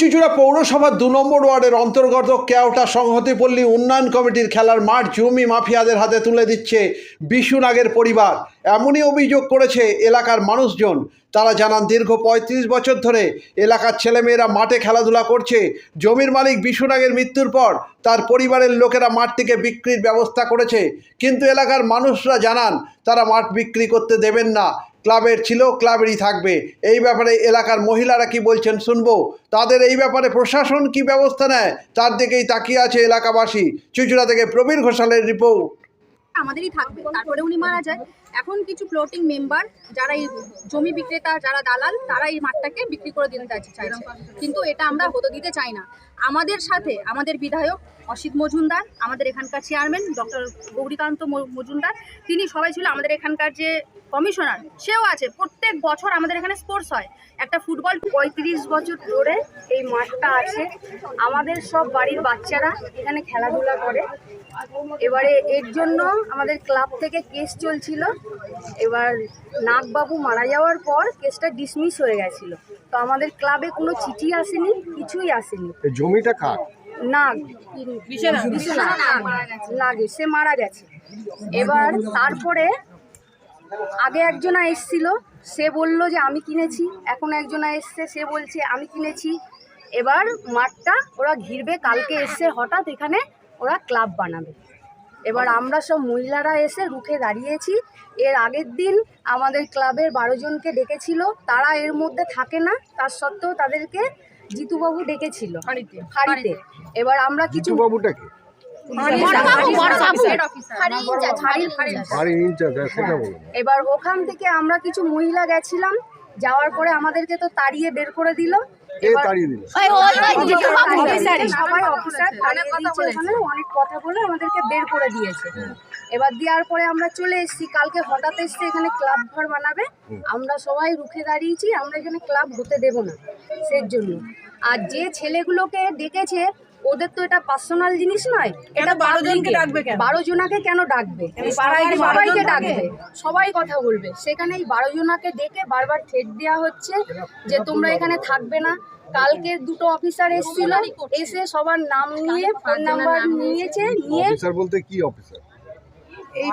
চুঁচুড়া পৌরসভার ২ নম্বর ওয়ার্ডের অন্তর্গত কেওটা সংহতিপল্লী উন্নয়ন কমিটির খেলার মাঠ জমি মাফিয়াদের হাতে তুলে দিচ্ছে বিশু নাগের পরিবার। এমনই অভিযোগ করেছে এলাকার মানুষজন। তারা জানান, দীর্ঘ ৩৫ বছর ধরে এলাকার ছেলেমেয়েরা মাঠে খেলাধুলা করছে। জমির মালিক বিশু নাগের মৃত্যুর পর তার পরিবারের লোকেরা মাঠটিকে বিক্রির ব্যবস্থা করেছে, কিন্তু এলাকার মানুষরা জানান তারা মাঠ বিক্রি করতে দেবেন না। ক্লাবের ছিল, ক্লাবেরই থাকবে। এই ব্যাপারে এলাকার মহিলারা কি বলছেন শুনবো। তাদের এই ব্যাপারে প্রশাসন কি ব্যবস্থা নেয় তার দিকেই তাকিয়ে আছে এলাকাবাসী। চুঁচুড়া থেকে প্রবীর ঘোষালের রিপোর্ট। আমাদেরই থাকবে, তারপরে উনি মারা যায়। এখন কিছু ফ্লোটিং মেম্বার যারা এই জমি বিক্রেতা, যারা দালাল, তারা এই মাঠটাকে বিক্রি করে দিতে চাইছে, কিন্তু এটা আমরা হতে দিতে চাই না। আমাদের সাথে আমাদের বিধায়ক অসিত মজুমদার, আমাদের এখানকার চেয়ারম্যান ডক্টর গৌরীকান্ত মজুমদার, তিনি সবাই ছিল। আমাদের এখানকার যে কমিশনার, সেও আছে। প্রত্যেক বছর আমাদের এখানে স্পোর্টস হয়। একটা ফুটবল ৩৫ বছর ধরে এই মাঠটা আছে। আমাদের সব বাড়ির বাচ্চারা এখানে খেলাধুলা করে। এবারে এর জন্য আমাদের ক্লাব থেকে কেস চলছিল। এবার নাগবাবু মারা যাওয়ার পর কেসটা ডিসমিস হয়ে গেছিল। তো আমাদের ক্লাবে কোনো চিঠি আসেনি, কিছুই আসেনি। জমিটা কার? নাগ, নাগে, সে মারা গেছে। এবার তারপরে আগে একজনা এসছিল, সে বলল যে আমি কিনেছি। এখন একজনা এসছে, সে বলছে আমি কিনেছি। এবার মাঠটা ওরা ঘিরবে, কালকে এসছে হঠাৎ এখানে ওরা ক্লাব বানাবে। এবার আমরা সব মহিলারা এসে রুখে দাঁড়িয়েছি। এর আগের দিন আমাদের ক্লাবের 12 জনকে ডেকেছিল, তারা এর মধ্যে থাকে না, তার সত্ত্বেও তাদেরকে জিতুবাবু ডেকেছিল হাড়িতে। এবার আমরা কিছু বাবুটাকে এবার ওখান থেকে আমরা কিছু মহিলা গেছিলাম, যাওয়ার পরে আমাদেরকে তো তাড়িয়ে বের করে দিল। সবাই অফিসার অনেক কথা বলে আমাদেরকে বের করে দিয়েছে। এবার দেওয়ার পরে আমরা চলে এসেছি। কালকে হঠাৎ এসছে এখানে ক্লাব ঘর বানাবে। আমরা সবাই রুখে দাঁড়িয়েছি, আমরা এখানে ক্লাব হতে দেব না সেই জন্য। আর যে ছেলেগুলোকে ডেকেছে, ওদের তো এটা পার্সোনাল জিনিস নয়। এটা 12 জনাকে কেন ডাকবে? সবাইকে ডাকবে, সবাই কথা বলবে। সেখানে এই 12 জনাকে ডেকে বারবার থ্রেট দেওয়া হচ্ছে যে তোমরা এখানে থাকবে না। কালকে 2টো অফিসার এসেছিল, এসে সবার নাম নিয়ে ফোন নাম্বার নিয়েছে। নিয়ে অফিসার বলতে কি অফিসার? এই